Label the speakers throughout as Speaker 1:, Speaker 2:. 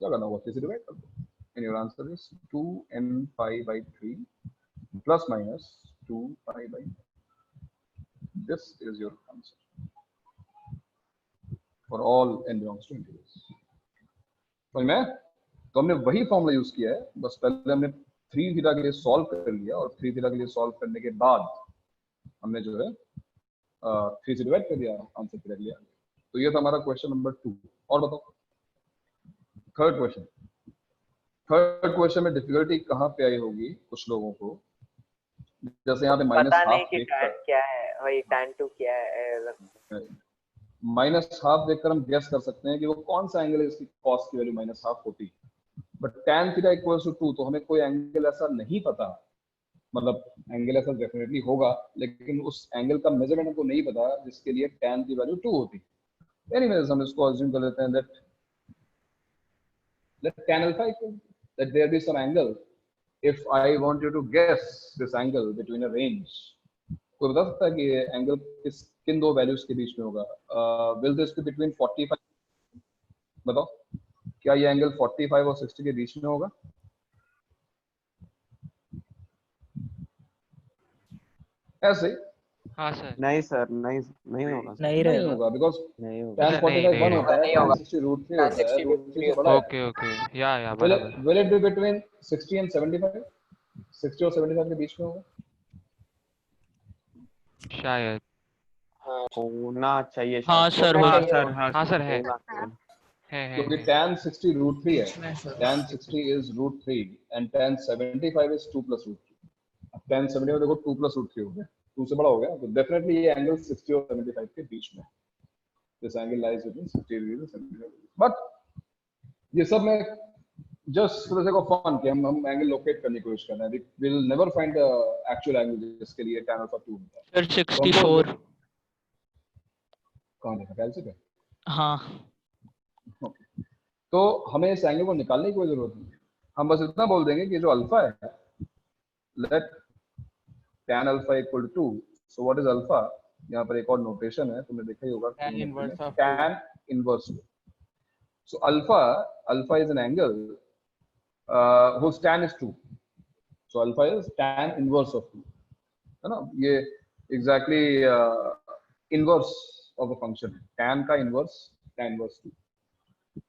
Speaker 1: क्या करना होगा, 3 से डिवाइड कर दो and your answer is 2n pi by 3 plus minus 2 pi by 9. This is your answer for all n belongs to integers. समझ में? तो हमने वही फॉर्मूला यूज किया है, बस पहले हमने 3 थीटा के लिए सॉल्व कर लिया और 3 थीटा के लिए सॉल्व करने के बाद हमने जो है 3 से डिवाइड कर दिया, आंसर कर लिया। तो ये था हमारा क्वेश्चन नंबर 2। और बताओ थर्ड क्वेश्चन में डिफिकल्टी कहाँ पे आई होगी कुछ लोगों को, जैसे यहाँ पे माइनस हाफ
Speaker 2: tan क्या है, वही tan 2 क्या है,
Speaker 1: माइनस हाफ देखकर हम गेस कर सकते हैं कि वो कौन सा एंगल है इसकी कॉस की वैल्यू माइनस हाफ होती, but tan theta equals to 2, तो हमें कोई एंगल ऐसा नहीं पता, मतलब एंगल ऐसा डेफिनेटली होगा लेकिन उस एंगल का मेजरमेंट हमको नहीं पता जिसके लिए tan की वैल्यू 2 होती। एनीवेज हम इसको अज्यूम कर लेते हैं that tan alpha equal that there be some angle. If I want you to guess this angle between a range, कोई बता सकता है कि ये एंगल किन दो वैल्यूज के बीच में होगा? विल दिस बी बिटवीन 45, बताओ क्या ये एंगल 45 और 60 के बीच में होगा? ऐसे?
Speaker 3: हाँ सर।
Speaker 4: नहीं सर, नहीं होगा,
Speaker 1: नहीं होगा बिकॉज
Speaker 4: नहीं होगा।
Speaker 1: tan 45 1 होता है, tan 60 √3 होता है, √3 से बड़ा है।
Speaker 3: ओके या बराबर।
Speaker 1: Will it be between 60 and 75? 60 और 75 के बीच में होगा
Speaker 3: शायद।
Speaker 4: होना चाहिए।
Speaker 5: हाँ सर,
Speaker 3: हाँ सर है
Speaker 1: क्योंकि tan 60 √3 है, tan 60 is √3 and tan 75 is 2 plus √3। अब tan 75 देखो 2 plus √3 हो गया, 2 से बड़ा हो गया, तो डेफिनेटली ये एंगल 60 और 75 के बीच में, this angle lies between 60 degree and 75 degree. But ये सब में just for the sake of fun कि हम एंगल लोकेट करने की कोशिश कर रहे हैं, we will never find the actual angle जिसके लिए tan अल्फा 2 होता है।
Speaker 5: सर 64।
Speaker 1: कहां देखा, कैलसी पे?
Speaker 5: हाँ
Speaker 1: तो हमें इस एंगल को निकालने की कोई जरूरत नहीं है, हम बस इतना बोल देंगे कि जो अल्फा है, let tan alpha equal to 2, so what is alpha? यहाँ पर एक और नोटेशन है, तुमने देखा ही होगा, tan inverse. So alpha is an angle whose tan is 2, so alpha is tan inverse of 2, है ना? ये exactly inverse of a function है, tan का inverse, tan inverse 2।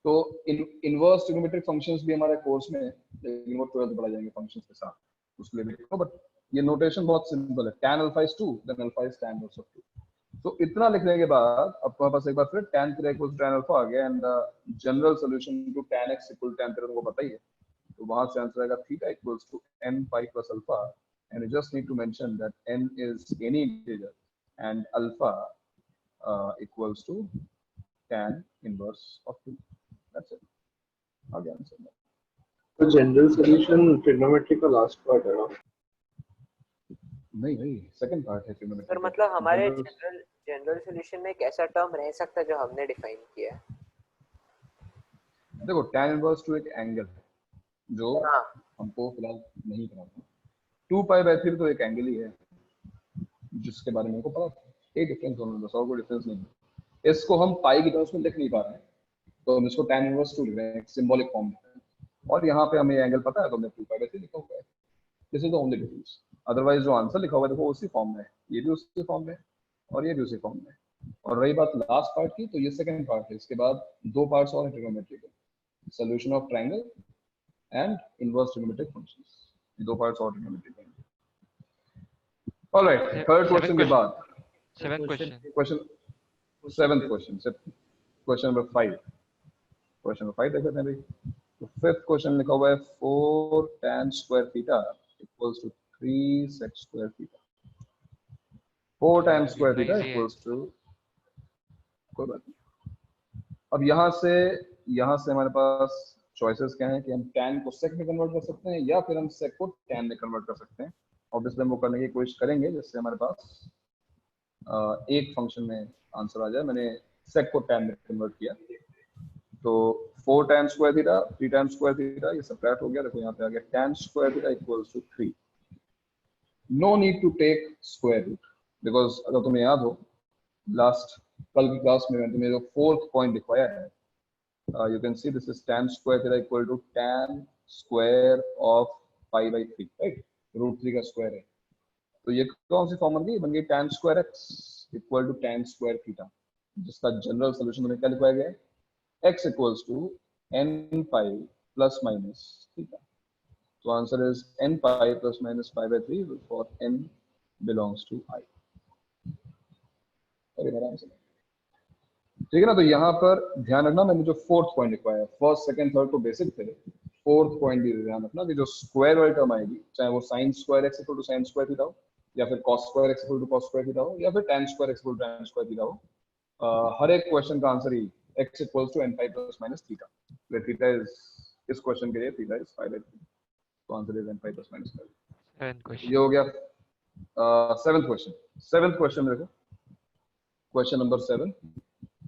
Speaker 1: तो इनवर्स ट्रिग्नोमेट्रिक फंक्शंस भी हमारे कोर्स में, लेकिन वो 12th पढ़ा जाएंगे फंक्शंस के साथ, उसके लिए भी देखो, बट ये नोटेशन बहुत सिंपल है, tan alpha is 2 then alpha is tan inverse of 2। तो इतना लिखने के बाद अब तुम्हारे पास एक बार फिर tan theta equal to tan alpha आ गया, and general solution to tan x equal tan theta तुमको पता ही है, तो वहां से आंसर आएगा theta equals to n pi plus alpha, and you just need to mention that n is any integer and alpha equals to tan inverse of 2. That's it. आगे answer है।
Speaker 6: तो जनरल सॉल्यूशन ट्रिग्नोमेट्री का last part है ना?
Speaker 1: नहीं, second part है trigonometry.
Speaker 2: Sir मतलब हमारे जनरल सॉल्यूशन में एक ऐसा टर्म रह सकता है जो हमने डिफाइन किया है।
Speaker 1: देखो tan इनवर्स 2 एक एंगल है जो हमको फिलहाल नहीं पता था, 2 पाई बाय 3 तो एक एंगल ही है जिसके बारे में हमको पता था, एक डिफरेंस होना बस, और कोई डिफरेंस नहीं है। इसको हम पाई की टर्म्स में लिख नहीं पा रहे हैं, तो हम इसको tan इनवर्स 2 लिख रहे हैं, एक सिंबॉलिक फॉर्म में, और यहाँ पे हमें एंगल पता है तो हमने 2 पाई बाय 3 लिखा हुआ है। This is the only difference, otherwise जो आंसर लिखा हुआ है देखो उसी फॉर्म में है, ये भी उसी फॉर्म में और ये भी उसी फॉर्म में। और रही बात लास्ट पार्ट की, तो ये सेकंड पार्ट है, इसके बाद 2 पार्ट्स और हैं ट्रिग्नोमेट्री के, solution of triangle and inverse trigonometric functions, 2 parts और trigonometry के। Alright, third question के बाद
Speaker 3: सेवेंथ
Speaker 1: question number 5 देखते हैं भाई। तो फिफ्थ क्वेश्चन लिखा हुआ है 4 tan square theta equals to 3 sec square theta। 4 tan square theta equals to, कोई बात नहीं। अब यहाँ से हमारे पास चॉइसेस क्या हैं कि हम tan को sec में कन्वर्ट कर सकते हैं या फिर हम sec को tan में कन्वर्ट कर सकते हैं। ऑब्वियसली हम वो करने की कोशिश करेंगे जिससे हमारे पास एक फंक्शन में आंसर आ जाए। मैंने sec को tan में कन्वर्ट किया, तो 4 tan square theta 3 tan square theta ये सबट्रैक्ट हो गया, देखो यहाँ पे आ गया tan square theta equals to 3। No need to take square root, because अगर तुम्हें याद हो कल की क्लास में मैंने तुम्हें जो 4th पॉइंट लिखवाया है you can see this is tan square theta equal to tan square of pi by 3, right? Root 3 का स्क्वायर है, तो ये कौन सी फॉर्म बन गई? बन गई tan square x equal to tan square theta, जिसका जनरल सोल्यूशन हमें क्या लिखवाया गया है? x equals to n pi plus minus theta. तो answer is n pi plus minus pi by 3 for n belongs to i. ठीक है ना? तो यहाँ पर ध्यान रखना, मैंने जो फोर्थ पॉइंट लिखवाया, फर्स्ट सेकंड थर्ड तो बेसिक थे, फोर्थ पॉइंट भी ध्यान रखना कि जो स्क्वायर वाली टर्म आएगी, चाहे वो sin square x equal to sin square theta हो, या फिर cos square x equal to cos square theta हो, या फिर tan square x equal to tan square theta हो, हर एक क्वेश्चन का आंसर ही x equals to n pi plus minus theta. Where theta is, इस क्वेश्चन के लिए थीटा इज 5/3, तो answer is n pi plus minus 5.
Speaker 3: Seven question.
Speaker 1: ये हो गया सेवेंथ क्वेश्चन. सेवेंथ क्वेश्चन में देखो, क्वेश्चन नंबर 7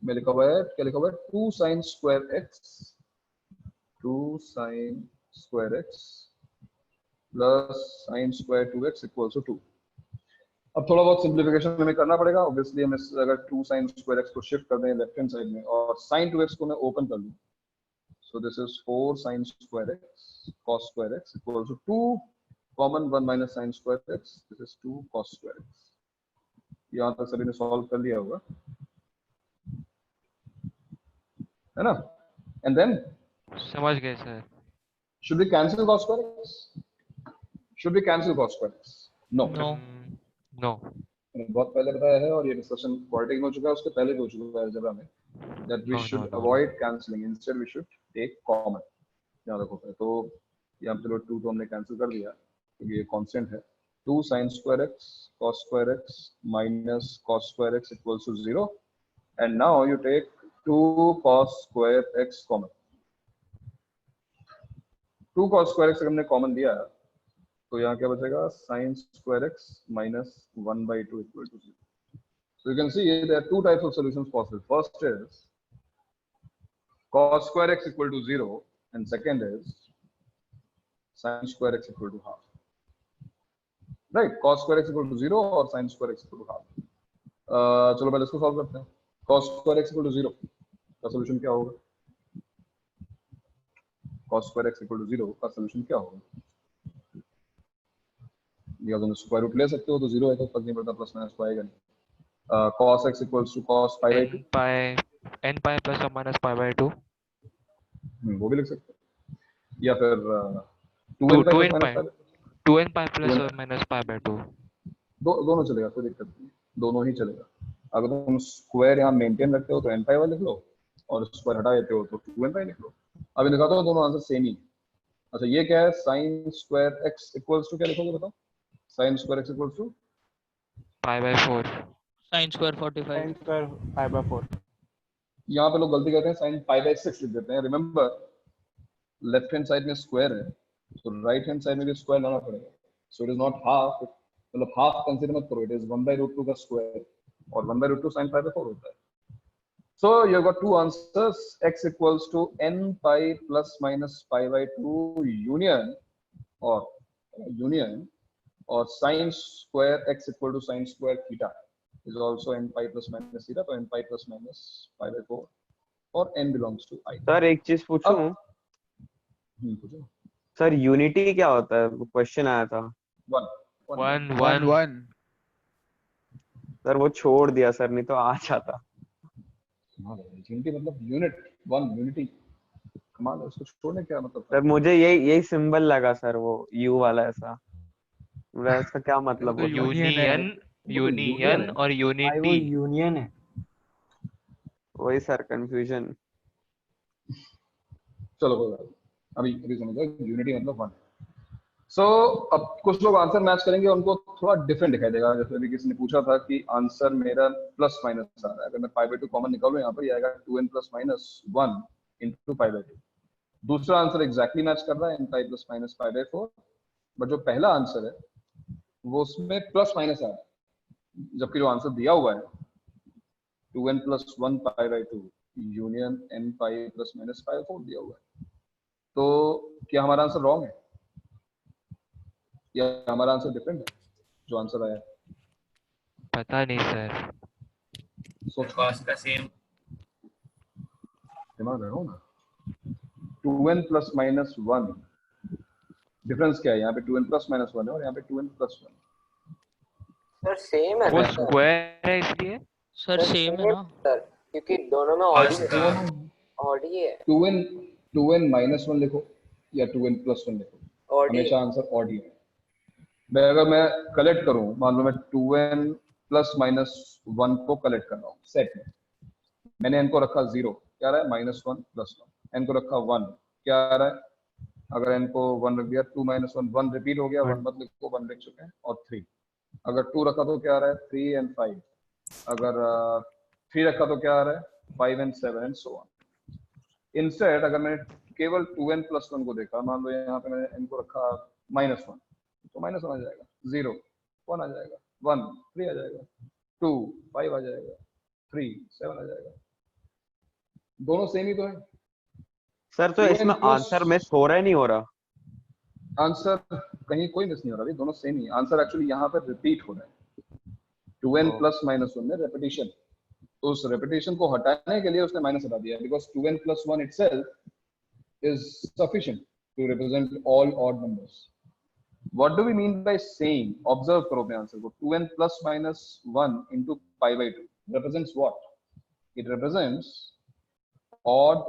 Speaker 1: में लिखा हुआ है, क्या लिखा हुआ है? 2 sin square x plus sin square 2x equals to 2. अब थोड़ा बहुत सिंप्लीफिकेशन हमें करना पड़ेगा. ऑब्वियसली हम अगर 2 sin स्क्वायर x को शिफ्ट कर दें लेफ्ट हैंड साइड में और sin 2x को मैं ओपन कर लूं, so this is 4 sin square x cos square x equals to 2 common 1 minus sin square x, this is 2 cos square x. यहां तक सभी ने सॉल्व कर लिया होगा, है ना? एंड देन
Speaker 3: समझ गए sir.
Speaker 1: should we cancel cos square x? Should we cancel cos square x? No.
Speaker 3: No.
Speaker 1: मैंने बहुत पहले बताया है और ये डिस्कशन क्वाड्रेटिक में हो चुका है, उसके पहले भी हो चुका है अलजेब्रा में, that we
Speaker 3: No,
Speaker 1: should
Speaker 3: no, no.
Speaker 1: avoid cancelling, instead we should take common. याद रखो. तो यहाँ पे चलो 2 तो हमने कैंसिल कर दिया क्योंकि ये कांस्टेंट है. 2 sin square x cos square x minus cos square x equals to 0, and now you take 2 cos square x common. 2 cos square x हमने कॉमन दिया, तो यहाँ क्या बचेगा? sin square x minus 1/2 equal to 0. So you can see there are two types of solutions possible. First is cos square x equal to 0, and second is sin square x equal to half. Right? Cos square x equal to 0 और sin square x equal to half. चलो पहले इसको solve करते हैं. cos square x equal to 0 का solution क्या होगा? cos square x equal to 0 का सोल्यूशन क्या होगा? या तुम स्क्वायर रूट ले सकते हो, तो 0 है तो फर्क नहीं पड़ता, प्लस माइनस तो आएगा नहीं. cos x equals to cos pi by 2,
Speaker 3: n pi plus or minus pi by 2.
Speaker 1: वो भी लिख सकते हैं. या फिर 2n pi plus minus pi by 2.
Speaker 3: 2n pi plus or minus pi by 2.
Speaker 1: दोनों चलेगा, कोई दिक्कत नहीं, दोनों ही चलेगा. अगर तुम स्क्वायर यहाँ मेंटेन रखते हो तो n pi वाला लिख लो, और स्क्वायर हटा देते हो तो 2n pi लिख लो. अभी दिखाता हूँ, दोनों आंसर सेम ही. अच्छा, ये क्या है? sin square x equals to क्या लिखोगे बताओ? sin square x equals to
Speaker 3: pi by 4.
Speaker 5: sin square 45
Speaker 4: sin square pi by 4.
Speaker 1: यहाँ पे लोग गलती करते हैं, sin pi by 6 लिख देते हैं. रिमेंबर, लेफ्ट हैंड साइड में स्क्वायर है तो राइट हैंड साइड में भी स्क्वायर लाना पड़ेगा. So it is not half, मतलब हाफ कंसीडर मत करो, इट इज 1/√2 का स्क्वायर, और 1/√2 sin pi by 4 होता है. So you've got two answers, x equals to n pi plus minus pi by 2 union or sin square x equal to sin square theta is also n pi plus minus theta, तो n pi plus minus pi by 4 और n belongs to i.
Speaker 4: Sir एक चीज पूछूं?
Speaker 1: पूछो.
Speaker 4: Sir unity क्या होता है? Question आया था.
Speaker 3: 1
Speaker 4: सर वो छोड़ दिया सर, नहीं तो आ जाता.
Speaker 1: यूनिटी मतलब यूनिट, वन यूनिटी. कमाल है, उसको छोड़ने क्या मतलब?
Speaker 4: सर मुझे यही सिंबल लगा सर, वो यू वाला ऐसा. इसका क्या मतलब होता है?
Speaker 3: यूनियन और यूनिटी.
Speaker 7: यूनियन है.
Speaker 4: वही सर कंफ्यूजन.
Speaker 1: चलो कोई बात, अभी समझो, यूनिटी मतलब वन. सो अब कुछ लोग आंसर मैच करेंगे, उनको थोड़ा डिफरेंट दिखाई देगा. जैसे अभी किसी ने पूछा था कि आंसर मेरा प्लस माइनस आ रहा है, अगर मैं pi by 2 कॉमन निकालूं यहाँ पर, ये आएगा 2n plus minus 1 into pi by 2. दूसरा आंसर एग्जैक्टली मैच कर रहा है, n pi plus minus pi by 4, but जो पहला आंसर है वो उसमें प्लस माइनस आ रहा है, जबकि जो आंसर दिया हुआ है 2n plus 1 pi by 2 union n pi plus minus pi by 4 दिया हुआ है. तो क्या हमारा आंसर रॉन्ग है या हमारा आंसर डिफरेंट है जो आंसर आया?
Speaker 3: पता नहीं सर.
Speaker 1: सोच
Speaker 7: कॉस का सेम.
Speaker 1: दिमाग लगाओ ना. 2n प्लस माइनस 1, डिफरेंस क्या है? यहाँ पे 2n प्लस माइनस 1 है और यहाँ पे 2n प्लस 1।
Speaker 2: सर सेम है
Speaker 3: वो
Speaker 2: ना सर?
Speaker 3: स्क्वायर है इसलिए।
Speaker 5: सर सेम है ना?
Speaker 2: सर क्योंकि दोनों में ऑड ही है,
Speaker 1: दोनों
Speaker 2: ऑड ही है।
Speaker 1: 2n माइनस 1 लिखो या 2n प्लस 1 लिखो,
Speaker 2: ऑड ही
Speaker 1: हमेशा आंसर ऑड ही है। अगर मैं कलेक्ट करूं, मान लो मैं 2n प्लस माइनस 1 को कलेक्ट कर रहा हूँ सेट में, मैंने n को रखा 0, क्या आ रहा है? -1 प्लस 1। n को रखा 1, क्या आ रहा है? अगर n को 1 रख दिया, 2 माइनस 1, 1 रिपीट हो गया, 1 मत लिखो, 1 लिख चुके हैं, और 3। अगर 2 रखा तो क्या आ रहा है? 3 and 5। अगर 3 रखा तो क्या आ रहा है? 5 and 7 and so on। Instead अगर मैंने केवल 2n प्लस 1 को देखा, मान लो यहाँ पे मैंने n को रखा -1, तो -1 आ जाएगा, 0 1 आ जाएगा, 1 3 आ जाएगा, 2 5 आ जाएगा, 3 7 आ जाएगा। दोनों सेम ही तो है।
Speaker 4: सर तो
Speaker 1: 2n
Speaker 4: इसमें
Speaker 1: plus-
Speaker 4: आंसर मिस हो रहा है नहीं हो रहा?
Speaker 1: आंसर कहीं कोई मिस नहीं हो रहा, दोनों सेम ही है। आंसर एक्चुअली यहाँ पर रिपीट हो रहा है। 2n प्लस माइनस 1 में रेपिटेशन, तो उस रेपिटेशन को हटाने के लिए उसने माइनस हटा दिया, because 2n plus 1 itself is sufficient to represent all odd numbers. What do we mean by saying? Observe करो अपने आंसर को। 2n plus minus 1 into pi by 2 represents what? It represents odd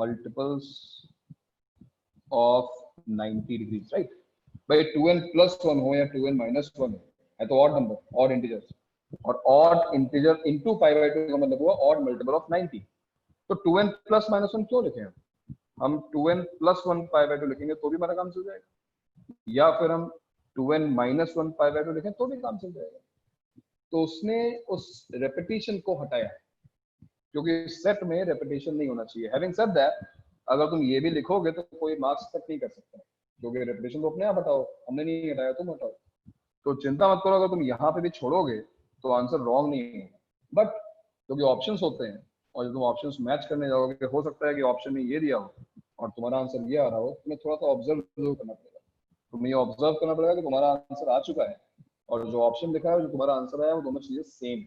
Speaker 1: multiples of 90 degrees, right? भाई 2n plus 1 हो या 2n minus 1 है तो odd number, odd integers, और odd integer into pi by 2 का मतलब हुआ odd multiple of 90। तो 2n plus minus 1 क्यों लिखे हम 2n plus 1 pi by 2 लिखेंगे तो भी हमारा काम चल जाएगा, या फिर हम 2n minus 1 pi by 2 लिखें तो भी काम चल जाएगा। तो उसने उस रेपिटेशन को हटाया, क्योंकि सेट में रेपिटेशन नहीं होना चाहिए। हैविंग सेड दैट, अगर तुम ये भी लिखोगे तो कोई मार्क्स तक नहीं कर सकता, क्योंकि रेपिटेशन तो अपने आप हटाओ, हमने नहीं हटाया, तुम हटाओ। तो चिंता मत करो, अगर तुम यहाँ पे भी छोड़ोगे तो आंसर रॉन्ग नहीं होगा। बट क्योंकि ऑप्शंस होते हैं और जब तुम ऑप्शंस मैच करने जाओगे, हो सकता है कि ऑप्शन में ये दिया हो और तुम्हारा आंसर ये आ रहा हो, तुम्हें थोड़ा सा ऑब्जर्व करना पड़ेगा। तुम्हें ये ऑब्जर्व करना पड़ेगा कि तुम्हारा आंसर आ चुका है और जो ऑप्शन लिखा है, जो तुम्हारा आंसर आया, वो दोनों चीजें सेम,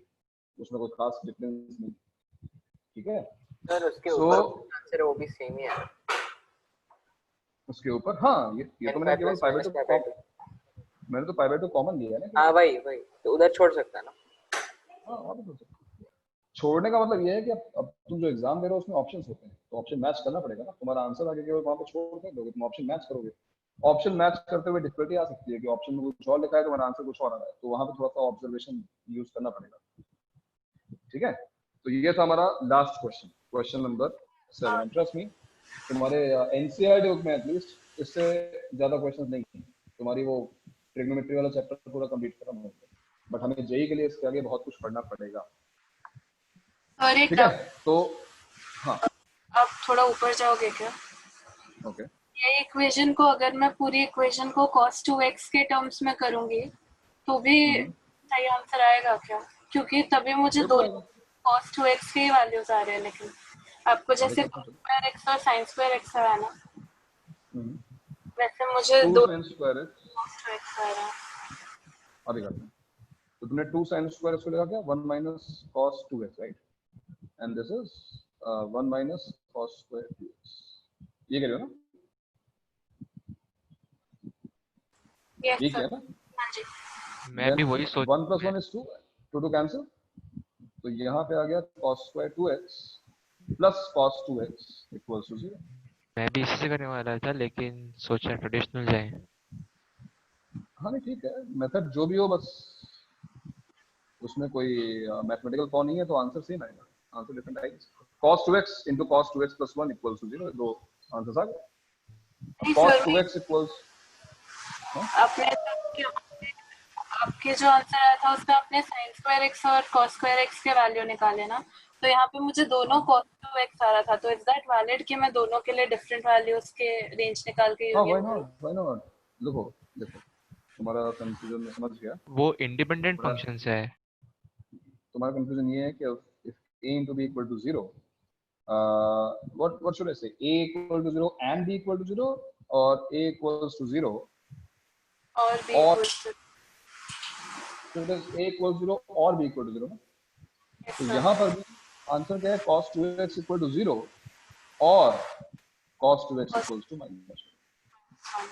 Speaker 1: उसमें कोई खास डिफरेंस नहीं। ठीक है
Speaker 2: सर उसके
Speaker 1: So-
Speaker 2: ऊपर आंसर वो भी सेम ही है
Speaker 1: उसके ऊपर। हाँ, ये तो मैंने केवल पाई बाय 2 मैंने तो पाई बाय 2 कॉमन लिया है ना।
Speaker 2: हाँ भाई भाई, तो उधर छोड़ सकता है ना।
Speaker 1: हाँ, वहाँ पे छोड़ सकते हैं। छोड़ने का मतलब ये है कि अब तुम जो एग्जाम दे रहे हो उसमें ऑप्शंस होते हैं, तो ऑप्शन मैच करना पड़ेगा ना। तुम्हारा आंसर आगे केवल वहाँ पे छोड़ नहीं दोगे, तुम ऑप्शन मैच करोगे। ऑप्शन मैच करते हुए डिफिकल्टी आ सकती है कि ऑप्शन में कुछ और लिखा है, तुम्हारा आंसर कुछ और आ रहा है, तो वहाँ पे थोड़ा सा ऑब्जर्वेशन यूज करना पड़ेगा। ठीक है, तो ये था हमारा last question, question number 7। Trust me, तुम्हारे एनसीईआरटी बुक में एटलीस्ट इससे ज्यादा क्वेश्चंस नहीं है। तुम्हारी वो ट्रिग्नोमेट्री वाला चैप्टर पूरा कंप्लीट करना होगा, बट हमें जेई के लिए इसके आगे बहुत कुछ पढ़ना पड़ेगा।
Speaker 7: और एक
Speaker 1: ठीक है, तो हाँ,
Speaker 7: आप थोड़ा ऊपर जाओगे क्या?
Speaker 1: ओके।
Speaker 7: ये इक्वेशन को अगर मैं पूरी इक्वेशन को cos 2x के टर्म्स में करूंगी तो भी सही आंसर आएगा क्या? क्योंकि तभी मुझे दो cos 2x के ही वैल्यूज आ रहे हैं, लेकिन आपको जैसे cos square x और sin square x है ना, वैसे मुझे
Speaker 1: 2 sin square x
Speaker 7: cos 2x आ रहा है।
Speaker 1: अभी करते हैं। तो तुमने 2 sin square x को लिखा क्या? 1 minus cos 2x, right? And this is 1 minus cos square 2x। ये कह रहे हो ना?
Speaker 7: Yes,
Speaker 1: ये क्या
Speaker 7: sir.
Speaker 1: है ना?
Speaker 7: हाँ जी।
Speaker 3: मैं भी वही सोच
Speaker 1: 1 plus 1 is 2, 2 कैंसिल, तो यहाँ पे आ गया cos square 2x plus cos 2x equals to 0।
Speaker 3: मैं भी इसी से करने वाला था, लेकिन सोचा ट्रेडिशनल जाए।
Speaker 1: हाँ नहीं, ठीक है, मेथड जो भी हो, बस उसमें कोई मैथमेटिकल फॉर्म नहीं है, तो आंसर सेम आएगा, आंसर डिफरेंट आएगा। cos 2x into cos 2x plus 1 equals to 0, दो आंसर्स आ गए। cos 2x equals
Speaker 7: आपने आपके जो आंसर आया था उसमें आपने sin square x और cos square x के वैल्यू निकाले ना, तो यहाँ पे मुझे दोनों cos 2x आ रहा था, तो इज दैट वैलिड कि मैं दोनों के लिए डिफरेंट वैल्यूज के रेंज निकाल के
Speaker 1: हाँ,
Speaker 7: यूनियन करूं?
Speaker 1: Why not. देखो देखो, तुम्हारा कंफ्यूजन मैं समझ गया।
Speaker 3: वो इंडिपेंडेंट फंक्शंस है।
Speaker 1: तुम्हारा कंफ्यूजन ये है कि if a into b equal to 0, what should I say? A equal to 0 and b equal to 0, or a equals to 0
Speaker 7: और b
Speaker 1: और
Speaker 7: equals to
Speaker 1: so it is a equals 0 और b equal to 0 ना?
Speaker 7: yes,
Speaker 1: तो
Speaker 7: sir.
Speaker 1: यहाँ पर भी answer क्या है? cos 2x equal to 0 और cos 2x equals to minus 1.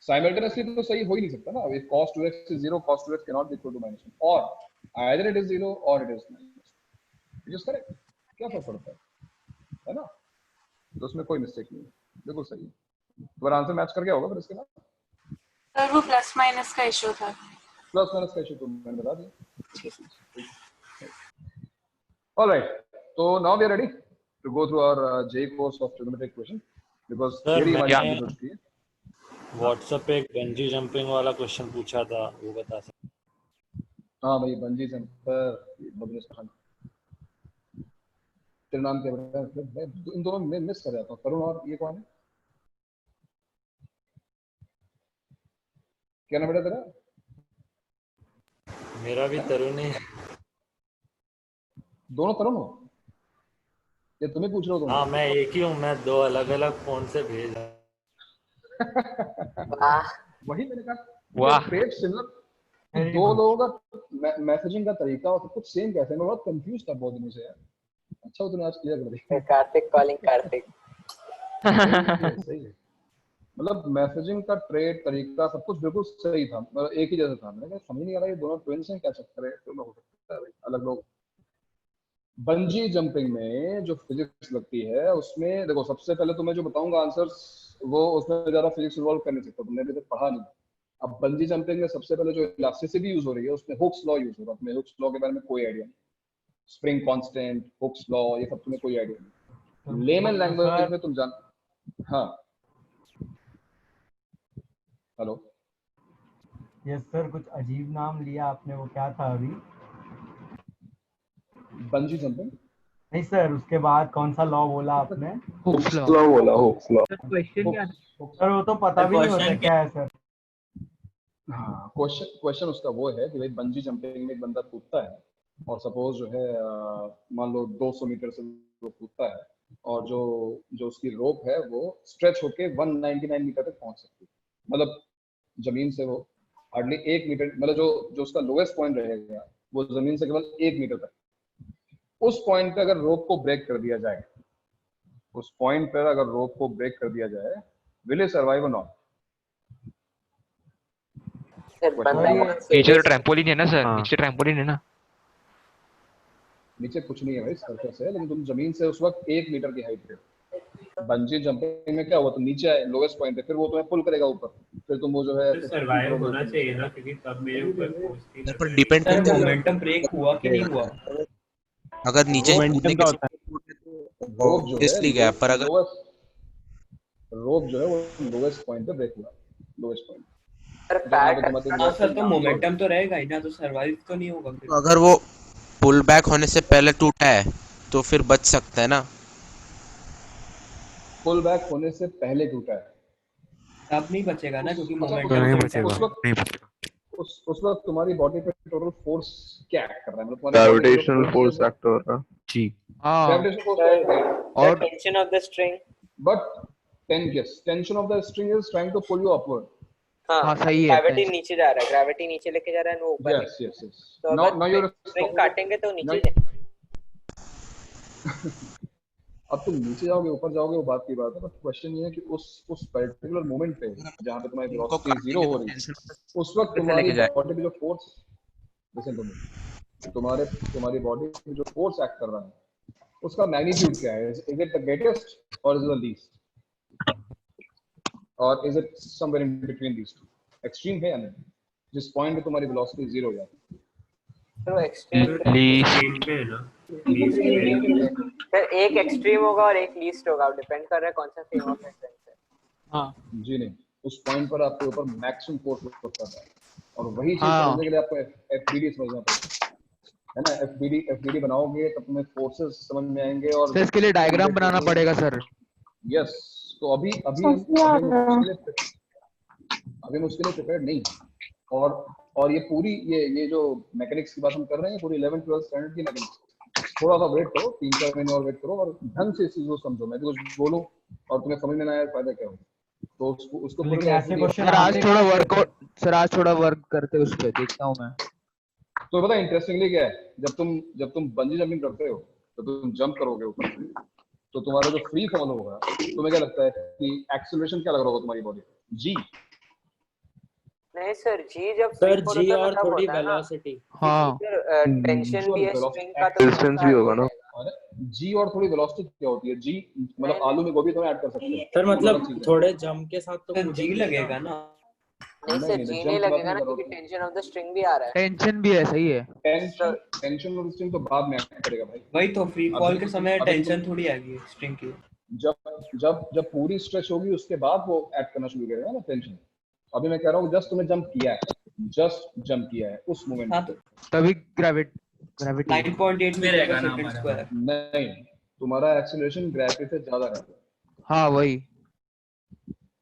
Speaker 1: Simultaneously तो सही हो ही नहीं सकता ना, if cos 2x is 0, cos 2x cannot be equal to minus 1, or either it is 0 or it is minus 1, which is correct. क्या फर्क पड़ता है ना, तो उसमें कोई मिस्टेक नहीं है, बिल्कुल सही है। तुम्हारा आंसर मैच कर गया होगा फिर इसके बाद।
Speaker 7: सर वो प्लस माइनस का इशू था।
Speaker 1: प्लस माइनस का इशू तो मैंने बता दिया। All right, so now we are ready to go through our JEE course of trigonometric equation because theory हमारी complete हो चुकी है।
Speaker 8: व्हाट्सएप पे एक बंजी जंपिंग वाला क्वेश्चन पूछा था, वो बता सकते?
Speaker 1: हाँ भाई, बंजी जंपर बदनेश खान, तेरा नाम क्या है? मैं इन दोनों में मिस कर जाता हूँ, तरुण और ये कौन है? क्या नाम बेटा तेरा?
Speaker 8: मेरा भी तरुण है।
Speaker 1: दोनों तरुण हो? ये तुम्हें पूछ रहे हो?
Speaker 8: हाँ मैं एक ही हूँ, मैं दो अलग अलग फोन से भेजा।
Speaker 1: वही मैंने कहा,
Speaker 3: वाह,
Speaker 1: ट्रेड सिमिलर, दो लोगों का मैसेजिंग का तरीका और कुछ सेम कैसे, मैं बहुत कंफ्यूज था बहुत दिनों से यार। अच्छा तूने आज क्लियर कर दिया।
Speaker 2: कार्तिक कॉलिंग कार्तिक।
Speaker 1: सही है, मतलब मैसेजिंग का ट्रेड तरीका सब कुछ बिल्कुल सही था, मतलब एक ही जैसा था। मैंने कहा समझ नहीं आ रहा ये दोनों ट्विंस हैं, क्या चक्कर है? तो हो सकता है अलग लोग। बंजी जंपिंग में जो फिजिक्स लगती है उसमें देखो, सबसे पहले तो मैं जो बताऊंगा आंसर्स, वो उसमें ज्यादा फिजिक्स इन्वॉल्व कर नहीं सकता, तुमने अभी तक पढ़ा नहीं। अब बंजी जंपिंग में सबसे पहले जो इलास्टिसिटी यूज हो रही है उसमें हुक्स लॉ यूज हो रहा है। तुम्हें हुक्स लॉ के बारे में कोई आइडिया नहीं, स्प्रिंग कांस्टेंट, हुक्स लॉ, ये सब तुम्हें कोई आइडिया नहीं। लेमन लैंग्वेज में तुम जान, हाँ हेलो
Speaker 9: यस सर, कुछ अजीब नाम लिया आपने, वो क्या था अभी?
Speaker 1: बंजी जंपिंग
Speaker 9: नहीं सर, उसके बाद कौन सा लॉ बोला आपने?
Speaker 6: हुक्स लॉ बोला, हुक्स लॉ।
Speaker 5: क्वेश्चन क्या था?
Speaker 9: सर वो तो पता भी नहीं होता क्या है सर।
Speaker 1: हाँ, क्वेश्चन उसका वो है कि भाई बंजी जंपिंग में एक बंदा कूदता है और सपोज जो है मान लो 200 मीटर से वो कूदता है और जो उसकी रोप है वो स्ट्रेच होके 199 मीटर तक पहुंच सकती है, मतलब जमीन से वो हार्डली 1 मीटर, मतलब जो उसका लोएस्ट पॉइंट रहेगा वो जमीन से केवल 1 मीटर तक। उस पॉइंट पे अगर रोप को ब्रेक कर दिया जाए, उस पॉइंट पर अगर रोप को ब्रेक कर दिया जाए, विल इट सर्वाइव और नॉट?
Speaker 3: नीचे तो ट्रैम्पोलिन है ना सर, नीचे ट्रैम्पोलिन है ना।
Speaker 1: नीचे कुछ नहीं है भाई, सरफेस है, लेकिन तुम जमीन से उस वक्त 1 मीटर की हाइट पे। बंजी जंपिंग में क्या हुआ, तुम नीचे आए लोएस्ट पॉइंट पे, फिर वो तुम्हें पुल करेगा ऊपर, फिर तुम वो जो है
Speaker 10: सर्वाइव होना चाहिए ना, क्योंकि तब मेरे ऊपर फोर्स थी।
Speaker 11: पर डिपेंड करता है
Speaker 10: मोमेंटम ब्रेक हुआ कि नहीं हुआ।
Speaker 11: अगर नीचे कूदने के
Speaker 1: रोप जो
Speaker 11: इसलिए गया, पर अगर
Speaker 1: रोप जो है वो लोएस्ट पॉइंट पे ब्रेक हुआ, लोएस्ट पॉइंट।
Speaker 10: सर तो मोमेंटम तो रहेगा ही ना, तो सर्वाइव तो नहीं होगा।
Speaker 11: तो अगर वो पुल बैक होने से पहले टूटा है तो फिर बच सकता है ना।
Speaker 1: पुल बैक होने से पहले टूटा है
Speaker 10: तब नहीं बचेगा ना, क्योंकि मोमेंटम
Speaker 3: नहीं बचेगा।
Speaker 1: उस वक्त तुम्हारी बॉडी पे टोटल फोर्स क्या एक्ट कर रहा है, मतलब
Speaker 6: ग्रेविटेशनल फोर्स एक्ट हो रहा है
Speaker 3: जी।
Speaker 1: ग्रेविटेशनल फोर्स
Speaker 2: और tension of the string,
Speaker 1: but tension of the string is trying to pull you upward.
Speaker 3: हाँ सही है,
Speaker 2: ग्रेविटी नीचे जा रहा है, ग्रेविटी नीचे लेके जा रहा है, वो ऊपर।
Speaker 1: Yes yes yes, now you
Speaker 2: string काटेंगे तो नीचे
Speaker 1: अब तुम नीचे जाओगे ऊपर जाओगे वो बात की बात है, बट क्वेश्चन ये है कि उस पर्टिकुलर मोमेंट पे जहां पे तुम्हारी वेलोसिटी जीरो हो रही है, उस वक्त तुम्हारी बॉडी पे जो फोर्स, लिसन टू मी, तुम्हारी बॉडी पे जो फोर्स एक्ट कर रहा है उसका मैग्नीट्यूड क्या है? इज इट द ग्रेटेस्ट और इज इट द लीस्ट, और is it somewhere in between these two? Extreme है या नहीं, जिस पॉइंट पे तुम्हारी वेलोसिटी जीरो हो जाती है?
Speaker 2: तो एक्सट्रीम
Speaker 10: पे है ना,
Speaker 2: सर एक एक्सट्रीम होगा और एक लीस्ट होगा, डिपेंड कर रहा है कौन सा फ्रेम ऑफ रेफरेंस है।
Speaker 5: हाँ
Speaker 1: जी नहीं, उस पॉइंट पर आपके ऊपर मैक्सिमम फोर्स वर्क कर रहा है, और वही चीज समझने के लिए आपको एफबीडी समझना पड़ेगा, है ना। एफबीडी बनाओगे तब तुम्हें फोर्सेस समझ में आएंगे, और
Speaker 3: इसके लिए डायग्राम बनाना पड़ेगा सर।
Speaker 1: यस, तो अभी हम उसके लिए प्रिपेयर्ड नहीं, और ये पूरी ये जो मैकेनिक्स की बात हम कर रहे हैं, पूरी 11th 12th स्टैंडर्ड की मैकेनिक्स। थोड़ा सा वेट करो, 3-4 महीने और वेट करो, और ढंग से इस चीज को समझो। मैं भी कुछ बोलूं और तुम्हें समझ में ना आए, फायदा क्या होगा? तो उसको
Speaker 3: सर आज थोड़ा वर्क करते उस पे, देखता हूं मैं।
Speaker 1: तो पता इंटरेस्टिंगली क्या है, जब तुम बंजी जंपिंग करते हो तो तुम जंप करोगे ऊपर, तो तुम्हारा जो फ्री फॉल होगा, तुम्हें क्या लगता है कि एक्सेलरेशन क्या लग रहा होगा तुम्हारी बॉडी जी?
Speaker 2: नहीं सर, जी जब
Speaker 10: सर
Speaker 2: free fall
Speaker 10: जी
Speaker 2: होता है
Speaker 10: और
Speaker 2: तब
Speaker 10: थोड़ी
Speaker 2: होता है ना।
Speaker 10: वेलोसिटी।
Speaker 5: हाँ
Speaker 2: टेंशन भी है स्ट्रिंग का तो
Speaker 12: डिस्टेंस भी होगा ना।
Speaker 1: जी और थोड़ी वेलोसिटी क्या होती है? जी मतलब
Speaker 2: नहीं,
Speaker 1: आलू में गोभी तो ऐड कर सकते हैं
Speaker 10: सर मतलब
Speaker 1: अलग चीज़ है।
Speaker 10: थोड़े जम के साथ तो
Speaker 12: जी
Speaker 10: कूदेंगे
Speaker 12: लगेगा ना।
Speaker 2: नहीं सर,
Speaker 1: नहीं,
Speaker 2: जी
Speaker 1: jump
Speaker 2: नहीं
Speaker 1: की बात
Speaker 2: लगेगा
Speaker 1: नहीं
Speaker 2: ना,
Speaker 1: कर रहा
Speaker 2: क्योंकि
Speaker 1: हूँ।
Speaker 2: टेंशन ऑफ द स्ट्रिंग भी आ रहा है।
Speaker 5: टेंशन भी है, सही है।
Speaker 1: टेंशन टेंशन और स्ट्रिंग तो बाद में ऐड करेगा भाई।
Speaker 12: वही तो फ्री फॉल के समय
Speaker 1: अभी
Speaker 12: टेंशन थोड़ी आएगी स्ट्रिंग की।
Speaker 1: जब पूरी स्ट्रेच होगी उसके बाद वो ऐड करना शुरू करेगा ना टेंशन। अभी मैं कह रहा हूँ जस्ट तुमने जंप किया है उस मोमेंट।
Speaker 12: हाँ तो
Speaker 5: तभी ग्रेविटी
Speaker 12: 9.8 मीटर पर सेकंड स्क्वायर।
Speaker 1: नहीं, तुम्हारा एक्सीलरेशन ग्रेविटी से ज्यादा रहता है।
Speaker 5: हाँ वही।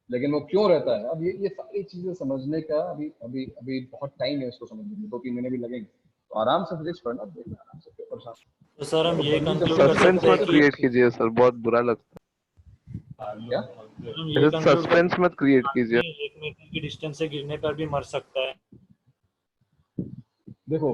Speaker 1: लेकिन वो क्यों रहता है? अब ये सारी चीजें समझने का अभी बहुत टाइम है इसको समझने में, 2-3 महीने भी लगेंगे। तो आराम से फिजिक्स पढ़ना, देखना आराम से पेपर साथ।
Speaker 8: तो सर हम ये कंक्लूड कर
Speaker 6: सस्पेंस
Speaker 8: सकते हैं
Speaker 6: मत
Speaker 8: कि
Speaker 6: क्रिएट कीजिए सर, बहुत बुरा लगता
Speaker 1: क्या?
Speaker 8: हम ये
Speaker 6: है।
Speaker 8: कंक्लूड
Speaker 6: सस्पेंस मत क्रिएट कीजिए।
Speaker 8: एक मीटर की डिस्टेंस से गिरने पर भी मर सकता है।
Speaker 1: देखो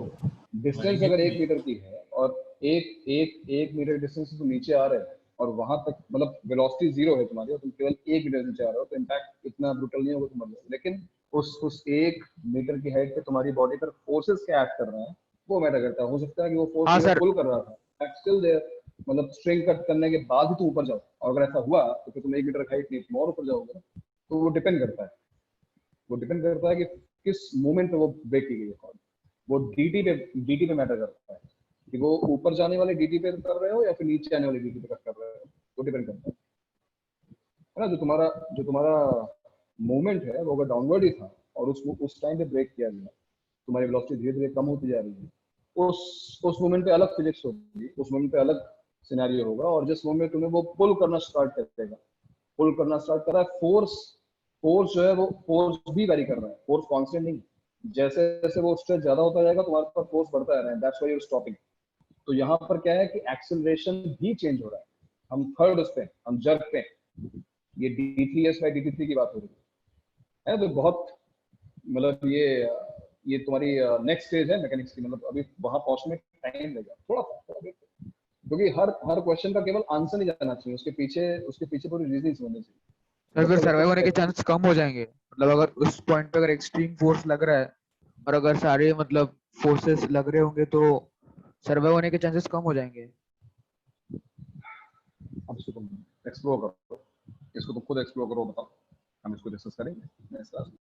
Speaker 1: डिस्टेंस अगर 1 मीटर की है और एक मीटर डिस्टेंस से तुम नीचे आ रहे हो और वहां तक मतलब वेलोसिटी 0 है तुम्हारी और तुम केवल 1 मीटर नीचे आ रहे हो, तो इम्पैक्ट इतना ब्रूटल नहीं होगा तुम्हारे। लेकिन उस 1 मीटर की हाइट पे तुम्हारी बॉडी पर फोर्सेस क्या एक्ट कर रहे हैं वो मैटर करता है। हो सकता है कि वो
Speaker 5: हाँ
Speaker 1: फोर्स
Speaker 5: सर।
Speaker 1: पुल कर रहा था, स्टिल देयर, मतलब स्ट्रिंग कट करने के बाद ही तुम ऊपर जाओ, और अगर ऐसा हुआ तो फिर तुम 1 मीटर हाइट नहीं तुम और ऊपर जाओगे। तो वो डिपेंड करता है कि किस मोमेंट पे वो ब्रेक की गई है। वो डीटी पे मैटर करता है कि वो ऊपर जाने वाले डीटी पे कर रहे हो या फिर नीचे आने वाले डीटी पे कर रहे हो, वो डिपेंड करता है ना। जो तुम्हारा मूवमेंट है वो अगर डाउनवर्ड ही था और उस टाइम पे ब्रेक किया गया, तुम्हारी वेलोसिटी धीरे धीरे कम होती जा रही है, उस मोमेंट पे अलग फिजिक्स होगी, उस मोमेंट पे अलग सिनेरियो होगा। और जिस मोमेंट तुम्हें वो पुल करना स्टार्ट कर रहा है, फोर्स जो है वो फोर्स भी वेरी कर रहा है, फोर्स कांस्टेंट नहीं। जैसे जैसे वो स्ट्रेच ज्यादा होता जाएगा तुम्हारे पास फोर्स बढ़ता जा रहा है, that's why you are stopping. तो यहाँ पर क्या है कि एक्सेलरेशन भी चेंज हो रहा है। हम थर्ड उस पे, हम जर्क पे, ये d3s बाय dt3 की बात हो रही है। तो बहुत मतलब ये तुम्हारी नेक्स्ट स्टेज है मैकेनिक्स की, मतलब अभी वहां पहुंचने में टाइम लगेगा थोड़ा सा, क्योंकि हर क्वेश्चन का केवल आंसर नहीं जाना चाहिए, उसके पीछे पूरी रीजनिंग समझनी चाहिए।
Speaker 5: सर फिर सर्वाइव होने के चांसेस कम हो जाएंगे। मतलब अगर उस पॉइंट पे अगर एक्सट्रीम फोर्स लग रहा है और अगर सारे मतलब फोर्सेस लग रहे होंगे तो सर्वाइव होने के चांसेस कम हो जाएंगे।
Speaker 1: अब इसको तुम एक्सप्लोर करो, इसको तुम खुद एक्सप्लोर करो, बताओ, हम इसको डिस्कस करेंगे नेक्स्ट क्लास में।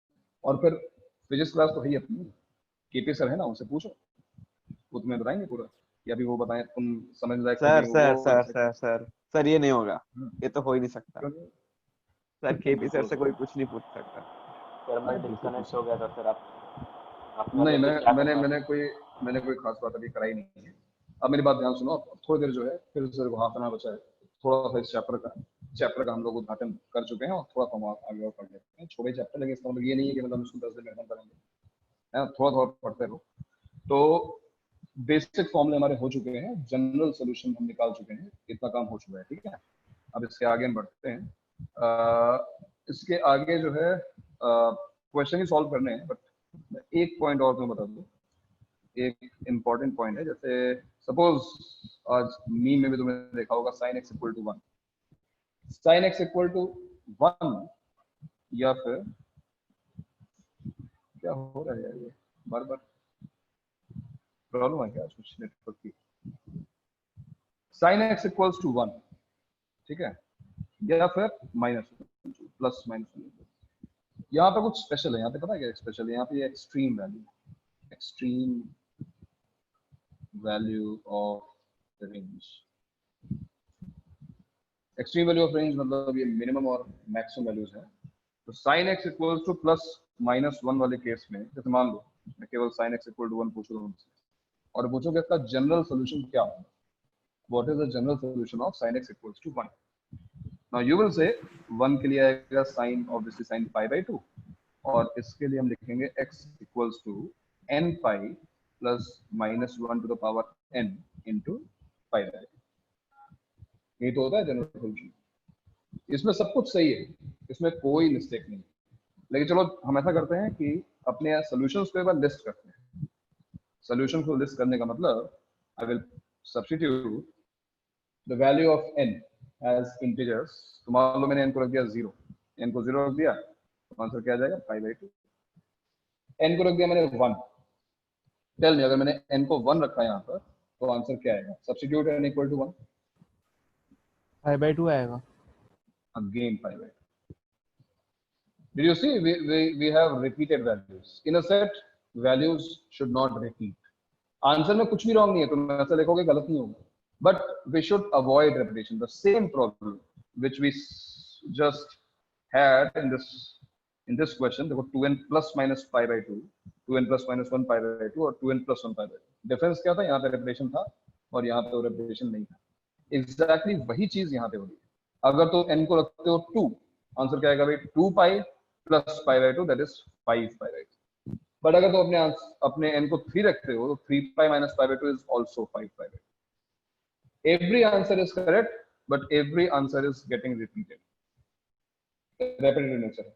Speaker 1: और फिर फिजिक्स क्लास तो है ही अपनी, केपी सर है ना, उनसे पूछो, वो तुम्हें बताएंगे पूरा, या अभी वो बताएं तुम समझ लायक
Speaker 4: सर ये नहीं होगा, ये तो हो ही नहीं सकता सर। केपी सर से कोई कुछ नहीं पूछ सकता
Speaker 13: सर मैं डिस्कनेक्ट हो गया था सर। आप
Speaker 1: नहीं, मैंने कोई खास बात अभी कराई नहीं है। अब मेरी बात ध्यान सुनो, अब थोड़ी देर जो है फिर सर को हाफ एन आवर बचा है, थोड़ा सा इस चैप्टर का हम लोग उद्घाटन कर चुके हैं और थोड़ा सा हम आगे और पढ़ लेते हैं। छोटे चैप्टर, लेकिन इसका मतलब ये नहीं है कि मतलब उसको 10 दिन में खत्म करेंगे, है थोड़ा पढ़ते रहो। तो बेसिक फॉर्मूले हमारे हो चुके हैं, जनरल सोल्यूशन हम निकाल चुके हैं, इतना काम हो चुका है, ठीक है। अब इसके आगे हम बढ़ते हैं। इसके आगे जो है क्वेश्चन ही सॉल्व करने हैं, बट एक पॉइंट और तुम्हें बता दूं, एक इम्पॉर्टेंट पॉइंट है। जैसे सपोज आज मीम में भी तुमने देखा होगा sin x = 1, sin x = 1, या फिर क्या हो रहा है यार, ये बार प्रॉब्लम है क्या कुछ नेटवर्क की। sin x = 1, ठीक है, या फिर -1 +-1। यहाँ पे कुछ स्पेशल है, यहाँ पे पता है क्या स्पेशल है? यहाँ पे extreme value of range. Extreme value of range मतलब ये मिनिमम और मैक्सिमम वैल्यूज है। तो sin x = +-1 वाले केस में, जैसे मान लो मैं केवल sin x = 1 पूछ रहा हूँ और पूछोगे इसका जनरल सोल्यूशन क्या होगा, what is the general solution of sin x = 1। Now you will say 1 के लिए आएगा sin, obviously sin π/2, और इसके लिए हम लिखेंगे x = n π + -1 to the power n into π/2। ये तो होता है जनरल सोल्यूशन। इसमें सब कुछ सही है, इसमें कोई मिस्टेक नहीं। लेकिन चलो हम ऐसा करते हैं कि अपने सॉल्यूशंस को एक बार लिस्ट करते हैं। सॉल्यूशन को लिस्ट करने का मतलब, I will substitute the value of n as integers, तो मान लो मैंने n को रख दिया 0, n को 0 रख दिया, तो आंसर क्या आ जाएगा 5/2. n को रख दिया मैंने 1. टेल मी, अगर मैंने n को 1 रखा है यहाँ पर तो आंसर क्या आएगा? सब्स्टिट्यूट n इक्वल टू 1,
Speaker 4: 5/2 आएगा.
Speaker 1: again 5/2. Did you see we have repeated values in a set? Values should not repeat. Answer में कुछ भी रॉन्ग नहीं है, तुम ऐसा लिखोगे गलत नहीं होगा, but we should avoid repetition. The same problem which we just had in this question, देखो 2n plus minus 5/2, 2n plus minus 1 5/2 और 2n plus 1 5/2. डिफरेंस क्या था? यहाँ पे रेपिटेशन था और यहाँ पे रेपिटेशन नहीं था. एग्जैक्टली वही चीज यहाँ पे हो रही है. अगर तो n को रखते हो 2, आंसर क्या आएगा भाई? 2 pi plus 5/2, that is 5 pi/2. But अगर तो अपने n को 3 रखते हो तो 3 pi minus 5/2 is also 5 pi/2. Every answer is correct, but every answer is getting repeated. Repetitive nature.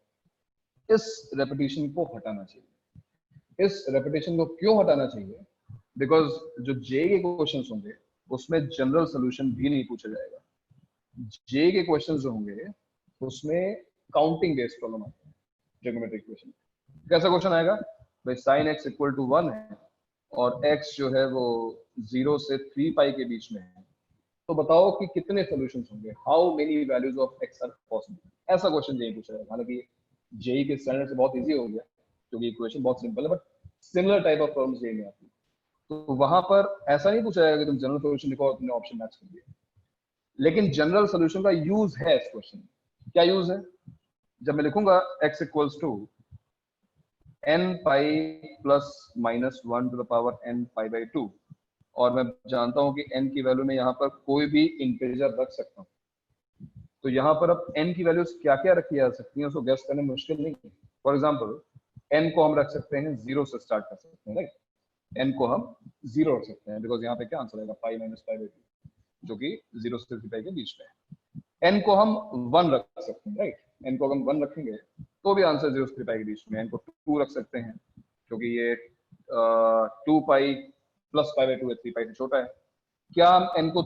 Speaker 1: इस repetition को हटाना चाहिए. इस repetition को क्यों हटाना चाहिए? Because जो J के क्वेश्चंस होंगे उसमें जनरल सोल्यूशन भी नहीं पूछा जाएगा. J के क्वेश्चंस जो होंगे उसमें काउंटिंग बेस्ड प्रॉब्लम आते हैं. ट्रिग्नोमेट्रिक इक्वेशन कैसा क्वेश्चन आएगा भाई? sin x इक्वल टू 1 है और x जो है वो 0 से 3 पाई के बीच में है, तो बताओ कि कितने सॉल्यूशंस होंगे? How many values of x are possible? ऐसा क्वेश्चन जेई पूछा जाएगा. हालांकि जेई के स्टैंडर्ड से बहुत इजी हो गया क्योंकि इक्वेशन बहुत सिंपल है, but similar type of problems JEE में आती है. तो वहां पर ऐसा नहीं पूछा जाएगा कि तुम जनरल सॉल्यूशन लिखो और तुमने ऑप्शन मैच कर दिया. लेकिन जनरल सॉल्यूशन का यूज है इस क्वेश्चन में. क्या यूज है? जब मैं लिखूंगा x equals to n pi plus minus 1 to the power n pi/2 और मैं जानता हूं कि n की वैल्यू में यहाँ पर कोई भी इंटीजर रख सकता हूँ, तो यहाँ पर अब n की वैल्यूज क्या क्या रखी जा सकती हैं उसको गेस करने में मुश्किल नहीं है. फॉर एग्जाम्पल n को हम रख सकते हैं 0 से स्टार्ट कर सकते हैं, राइट? n को हम 0 रख सकते हैं बिकॉज यहाँ पे क्या आंसर आएगा? pi minus pi/2 जो कि 0 से 3 पाई के बीच में है. n को हम 1 रख सकते हैं, राइट? n को हम 1 रखेंगे तो भी आंसर 0 से 3 पाई के बीच में. n को 2 रख सकते हैं क्योंकि ये 2 पाई प्लस pi/2 है, 3 पाई से छोटा है. क्या हम n को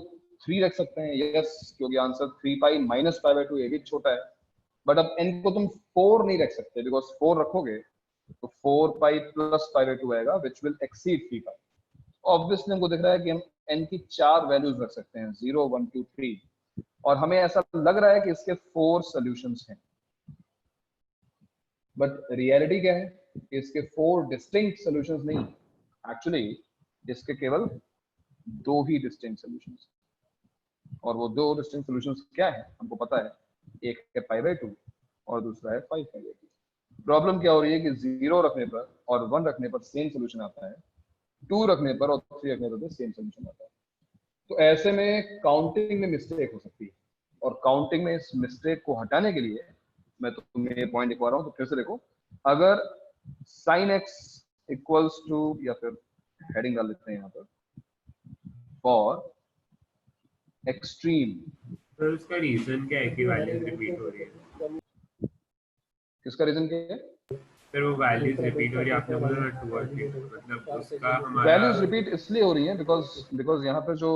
Speaker 1: 3 रख सकते हैं? यस, क्योंकि आंसर 3 पाई माइनस pi/2 ये भी छोटा है. बट अब n को तुम 4 नहीं रख सकते बिकॉज 4 रखोगे तो 4 पाई प्लस pi/2 आएगा which will exceed 3 pi. Obviously हमको दिख रहा है कि हम n की 4 वैल्यूज रख सकते हैं, 0 1 2 3, और हमें ऐसा लग रहा है कि इसके 4 सॉल्यूशंस हैं. बट रियलिटी क्या है? इसके 4 डिस्टिंक्ट सॉल्यूशंस नहीं, एक्चुअली इसके केवल 2 ही डिस्टिंक्ट सॉल्यूशंस. और वो 2 डिस्टिंक्ट सॉल्यूशंस क्या है हमको पता है. एक है pi/2 और दूसरा है 5 pi/2. प्रॉब्लम क्या हो रही है कि 0 रखने पर और 1 रखने पर सेम सॉल्यूशन आता है, 2 रखने पर और 3 रखने पर सेम सॉल्यूशन आता है. तो ऐसे में काउंटिंग में मिस्टेक हो सकती है, और काउंटिंग में इस मिस्टेक को हटाने के लिए मैं तुम्हें ये पॉइंट लिखवा रहा हूँ. तो फिर से देखो, अगर sin x इक्वल्स टू, या फिर हेडिंग डाल देते हैं यहाँ पर, फॉर एक्सट्रीम.
Speaker 14: तो उसका रीजन क्या है कि वैल्यूज रिपीट हो रही है?
Speaker 1: किसका रीजन क्या है?
Speaker 14: फिर वो वैल्यूज रिपीट हो रही है, आपने बोला ना 2 और 3, मतलब उसका हमारा
Speaker 1: वैल्यूज रिपीट इसलिए हो रही हैं बिकॉज यहाँ पर जो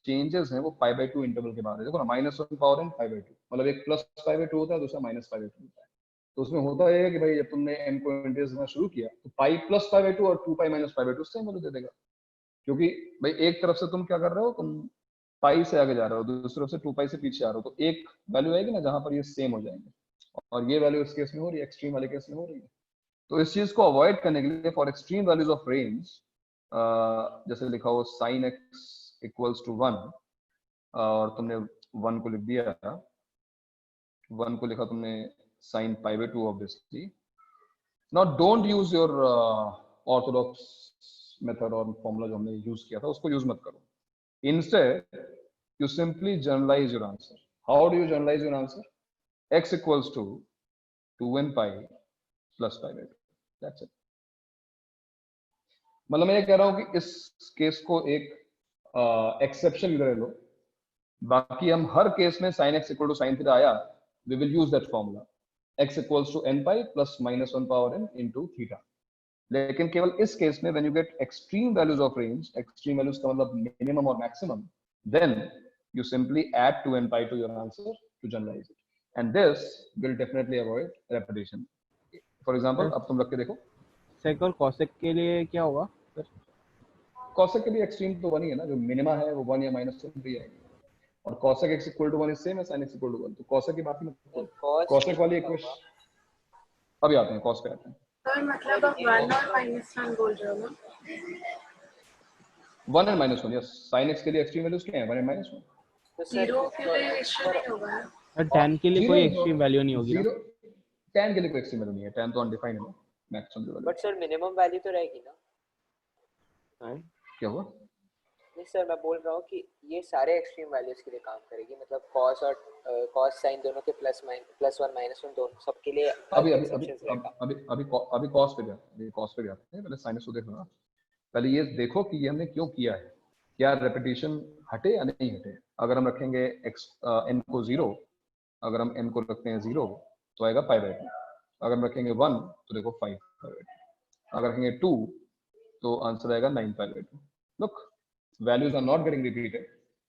Speaker 1: चेंजेस हैं वो pi/2 इंटरवल के बाद है. देखो ना, -1 पावर n pi/2, मतलब एक प्लस pi/2 होता है, दूसरा माइनस pi/2 होता है. तो उसमें होता है कि भाई जब तुमने n को इंटीग्रेट करना शुरू किया तो pi प्लस pi/2 और 2 pi minus pi/2 same value दे देगा. क्योंकि भाई एक तरफ से तुम क्या कर रहे हो, तुम पाई से आगे जा रहे हो, दूसरी तरफ से 2 पाई से पीछे आ रहे हो, तो एक वैल्यू आएगी ना जहां पर ये सेम हो जाएंगे, और ये वैल्यू इस केस में हो रही है, एक्सट्रीम वाले केस में हो रही है. तो इस चीज को अवॉइड करने के लिए for extreme values of range, जैसे लिखा हो sin x इक्वल्स टू 1 और तुमने 1 को लिख दिया, 1 को लिखा तुमने sin pi/2 obviously. Now don't use your Orthodox method और फॉर्मूला जो हमने यूज किया था उसको यूज मत करो. Instead, you simply generalize your answer. How do you generalize your answer? X equals to 2n pi plus pi/2. That's it. मतलब मैं ये कह रहा हूं कि इस केस को एक एक्सेप्शन ले लो, बाकी हम हर केस में sin x equal to sin theta आया, we will use that formula. X equals to n pi plus -1 power n into theta. लेकिन केवल इस केस में when you get extreme values of range, extreme values का मतलब minimum और maximum, then you simply add 2n pi to your answer to generalize it, and this will definitely avoid repetition. For example, अब तुम रख के देखो
Speaker 15: सेक और cosec के लिए क्या होगा सर?
Speaker 1: कॉसेक के लिए एक्सट्रीम तो 1 ही है ना, जो मिनिमा है वो 1 या -1 भी है, और cosec x = 1 is same as sin x = 1, तो cosec की बात ही मत करो। cosec वाली इक्वेशन अभी आते हैं, cos पे आते हैं।
Speaker 7: सर मतलब आप 1 और -1 बोल रहे हो ना?
Speaker 1: 1 and -1, यस। sin x के लिए एक्सट्रीम वैल्यूज क्या है? 1 and -1।
Speaker 7: तो 0 के लिए इश्यू नहीं होगा ना?
Speaker 15: सर tan के लिए कोई एक्सट्रीम वैल्यू नहीं होगी ना?
Speaker 1: tan के लिए कोई एक्सट्रीम वैल्यू नहीं है, tan तो अनडिफाइंड है ना, maximum value.
Speaker 2: But sir minimum value तो रहेगी ना?
Speaker 1: क्या हुआ?
Speaker 2: नहीं सर, मैं बोल रहा हूँ कि ये सारे एक्सट्रीम वैल्यूज के लिए काम करेगी, मतलब cos और cos sin दोनों के +1 -1 दोनों सबके लिए
Speaker 1: अभी cos पे जाते हैं, पहले sin को देखो। पहले ये देखो कि ये हमने क्यों किया है, क्या रेपिटेशन हटे या नहीं हटे। अगर हम रखेंगे n को 0, अगर हम n को रखते हैं 0 तो आएगा π/2, अगर हम रखेंगे 1 तो देखो 5/2, अगर रखेंगे 2 तो आंसर आएगा 9/2। Look, values are not getting repeated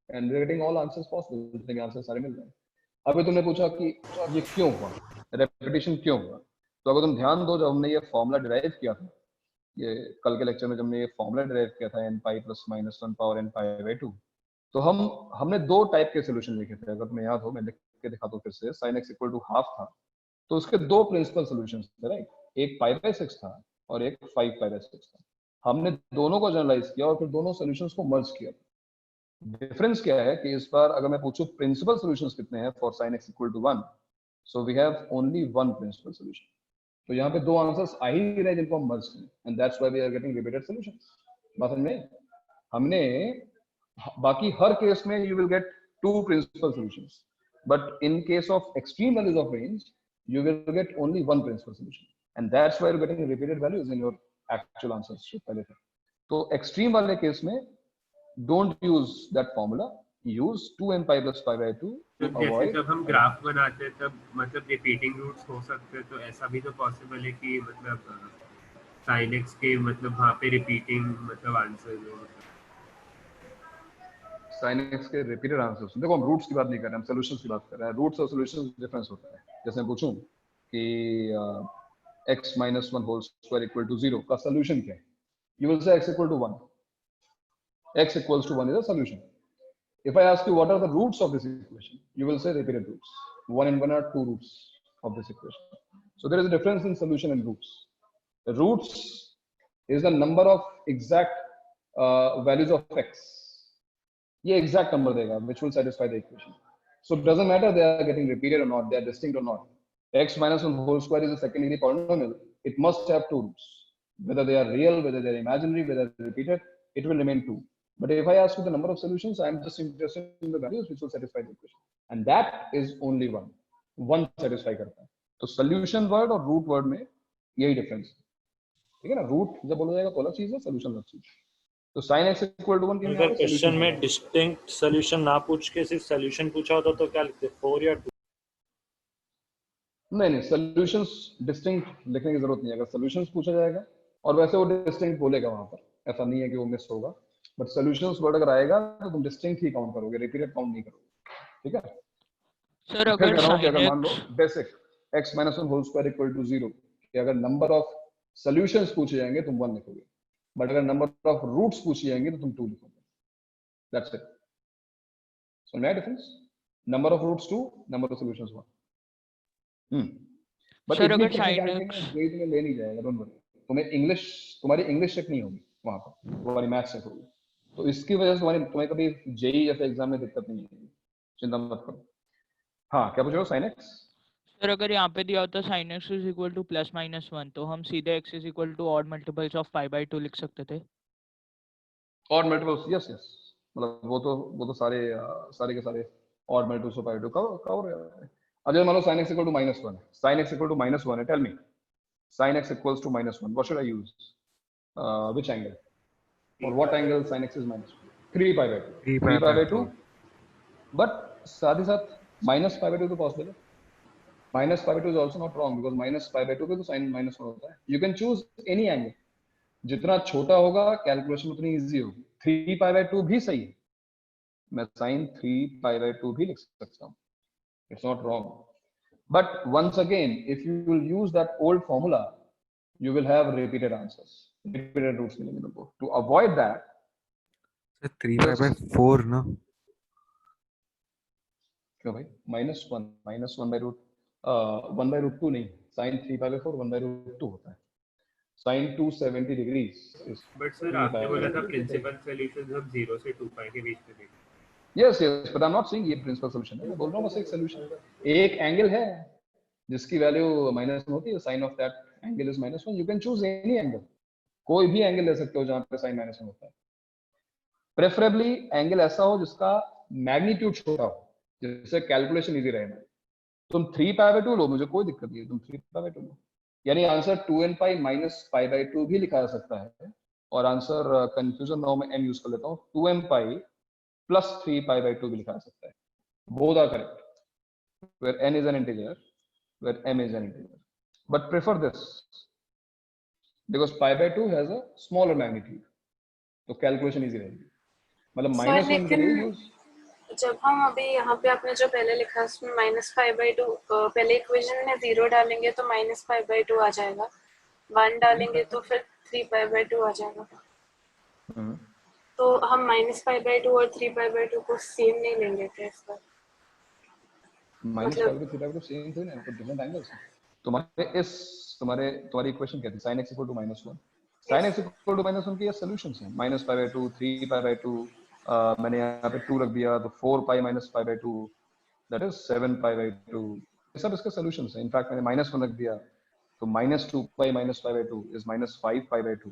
Speaker 1: and we are getting all answers possible, जितने आंसर सारे मिल रहे हैं। अभी तुमने पूछा कि ये क्यों हुआ, रेपिटेशन क्यों हुआ, तो अगर तुम ध्यान दो, जब हमने ये फॉर्मूला डिराइव किया था, ये कल के लेक्चर में जब हमने ये फॉर्मूला डिराइव किया था n pi + -1 पावर n π/2, तो हमने दो टाइप के सोल्यूशन लिखे थे। अगर तुम्हें याद हो, मैं लिख के दिखाता हूँ फिर से। sin x = ½ था, तो उसके दो प्रिंसिपल सोल्यूशंस थे, राइट? एक π/6 था और एक 5π/6 था। हमने दोनों को जनरलाइज किया और फिर दोनों सॉल्यूशंस को मर्ज किया। डिफरेंस क्या है कि इस बार अगर मैं पूछूं प्रिंसिपल सॉल्यूशंस कितने हैं for sin x = 1, so we have only one principal solution. तो यहाँ पे दो आंसर्स आ ही नहीं रहे जिनको हम मर्ज करें, and that's why we are getting repeated solutions. बात में हमने बाकी हर केस में you will get two principal solutions, but in case of extreme values of range you will get only one principal solution, and that's why you're getting repeated values in your actual answers पहले थे। तो extreme वाले case में don't use that formula, use 2n pi + π/2 to
Speaker 14: जैसे
Speaker 1: avoid।
Speaker 14: जब हम graph बनाते हैं तब मतलब रिपीटिंग रूट्स हो सकते हैं, तो ऐसा भी तो पॉसिबल है कि मतलब sin x के मतलब वहाँ पे रिपीटिंग मतलब आंसर हो,
Speaker 1: sin x के रिपीटेड आंसर्स। देखो हम रूट्स की बात नहीं कर रहे हैं, हम सॉल्यूशंस की बात कर रहे हैं। रूट्स और सॉल्यूशंस डिफरेंस होता है। जैसे मैं पूछूं कि x - 1² = 0 का सॉल्यूशन क्या है, you will say x = 1, x = 1 is a solution। if I ask you what are the roots of this equation, you will say repeated roots, 1 and 1 are two roots of this equation। so there is a difference in solution and roots। the roots is the number of exact values of x, ये exact number देगा which will satisfy the equation। so it doesn't matter they are getting repeated or not, they are distinct or not। x - 1² is a second degree polynomial, it must have two roots, whether they are real, whether they are imaginary, whether they are repeated, it will remain 2। but if I ask you the number of solutions, I am just interested in the values which will satisfy the equation, and that is only one satisfy करता है। तो solution word और root word में यही difference है, ठीक है ना? root जब बोला जाएगा तो अलग चीज है, solution अलग चीज है। तो sin x = 1 के
Speaker 8: अगर क्वेश्चन में डिस्टिंक्ट सॉल्यूशन ना पूछ के सिर्फ सॉल्यूशन पूछा होता तो क्या लिखते, 4 या 2?
Speaker 1: नहीं, सॉल्यूशंस डिस्टिंक्ट लिखने की जरूरत नहीं है। अगर सॉल्यूशंस पूछा जाएगा और वैसे वो डिस्टिंक्ट बोलेगा वहां पर, ऐसा नहीं है कि वो मिस होगा, बट सॉल्यूशंस वर्ड अगर आएगा तो तुम डिस्टिंक्ट ही काउंट करोगे, रिपीटेड काउंट नहीं करोगे, ठीक है?
Speaker 5: सर अगर
Speaker 1: मान लो बेसिक x - 1² = 0 कि अगर नंबर ऑफ सॉल्यूशंस पूछे जाएंगे तुम 1 लिखोगे, बट अगर नंबर ऑफ रूट्स पूछे जाएंगे तो तुम 2 लिखोगे। That's it. So no difference, number of roots 2, number of solutions 1। But
Speaker 5: sir अगर
Speaker 1: तुम्हें ले नहीं जाएगा, डोंट वरी। तुम्हें इंग्लिश, तुम्हारी इंग्लिश चेक नहीं होगी वहां पर, तुम्हारी मैथ्स चेक होगी, तो इसकी वजह से तुम्हें कभी जेईई जैसे एग्जाम में दिक्कत नहीं आएगी, चिंता मत करो। हाँ, क्या पूछ रहे हो? sin x
Speaker 5: सर अगर यहाँ पे दिया होता sin x = +-1 तो हम सीधे x = odd multiples of π/2 लिख सकते थे।
Speaker 1: odd multiples, यस यस, मतलब वो तो सारे के सारे odd multiples of π/2 कवर है। अब मान लो sin x = -1 है, sin x = -1 है, tell me sin x = -1, what should I use? Which angle? or what angle sin x is -1? 3π/2, but साथ ही साथ -π/2 तो पॉसिबल है, -π/2 is also not wrong because -π/2 पे तो sin -1 होता है। you can choose any angle, जितना छोटा होगा कैलकुलेशन उतनी इजी होगी। 3π/2 भी सही है, मैं sin 3π/2 भी लिख सकता हूँ, it's not wrong. But once again, if you will use that old formula, you will have repeated answers, repeated roots मिलेंगे तुमको. To avoid that,
Speaker 16: 3π/4 ना,
Speaker 1: क्यों भाई? -1/√2 नहीं, sin 3π/4 1/√2 होता है. sin 270 degrees is
Speaker 14: but sir आपने बोला था प्रिंसिपल सॉल्यूशन हम 0 से 2π के बीच में देखें.
Speaker 1: yes but I'm not saying ये प्रिंसिपल सॉल्यूशन है, मैं बोल रहा हूँ बस एक सॉल्यूशन. एक एंगल है जिसकी वैल्यू -1 होती है, sine of that angle is -1. You can choose any angle, कोई भी एंगल ले सकते हो जहां पे साइन -1 होता है. प्रेफरेबली एंगल ऐसा हो जिसका मैग्नीट्यूड छोटा हो, जिससे कैलकुलेशन इजी रहे. तुम 3π/2 लो, मुझे कोई दिक्कत नहीं है, तुम 3π/2 लो. यानी आंसर 2nπ - π/2 भी लिखा जा सकता है. और आंसर कंफ्यूजन नाउ मैं n यूज कर लेता हूँ, 2nπ + 3π/2 भी लिखा जा सकता है. Both are correct, where n is an integer, where m is an integer. But prefer this because π/2 has a smaller magnitude, तो कैलकुलेशन इजी रहेगी. मतलब -1 के लिए यूज.
Speaker 7: जब हम अभी यहाँ पे आपने जो पहले लिखा उसमें -π/2 पहले इक्वेशन में 0 डालेंगे तो -π/2 आ जाएगा, 1 डालेंगे तो फिर 3π/2 आ जाएगा. तो हम -π/2 और 3π/2 को सेम नहीं लेंगे थे इस बार.
Speaker 1: -π/2 3π/2 सेम थे ना, तो डिफरेंट एंगल्स. तुम्हारी इक्वेशन क्या थी? sin x = -1. sin x = -1 के ये सॉल्यूशंस हैं. -π/2 3π/2, मैंने यहाँ पे 2 रख दिया तो 4π - π/2, दैट इज 7π/2. ये सब इसके सॉल्यूशंस हैं. इनफैक्ट मैंने -1 रख दिया तो -2π - π/2 is -5π/2.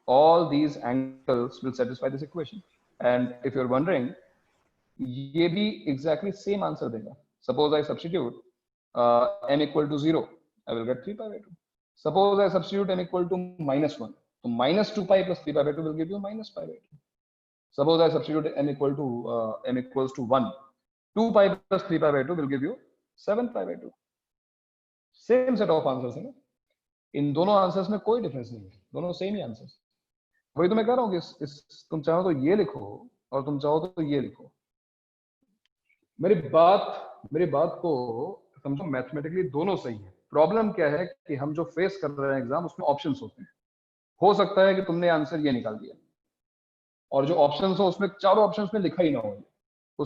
Speaker 1: All these angles will satisfy this equation. And if you're wondering, ये भी exactly same answer देगा. Suppose I substitute m = 0, I will get 3π/2. Suppose I substitute m = -1, so -2π + 3π/2 will give you -π/2. Suppose I substitute m = 1, 2π + 3π/2 will give you 7π/2. Same set of answers है ना. इन दोनों answers में कोई difference नहीं है, दोनों same ही answers. वही तो मैं कह रहा हूँ कि तुम चाहो तो ये लिखो और तुम चाहो तो ये लिखो. मेरी बात को समझो, मैथमेटिकली दोनों सही है. प्रॉब्लम क्या है कि हम जो फेस कर रहे हैं एग्जाम, उसमें ऑप्शंस होते हैं. हो सकता है कि तुमने आंसर ये निकाल दिया और जो ऑप्शंस हो उसमें चारों ऑप्शंस में लिखा ही ना हो.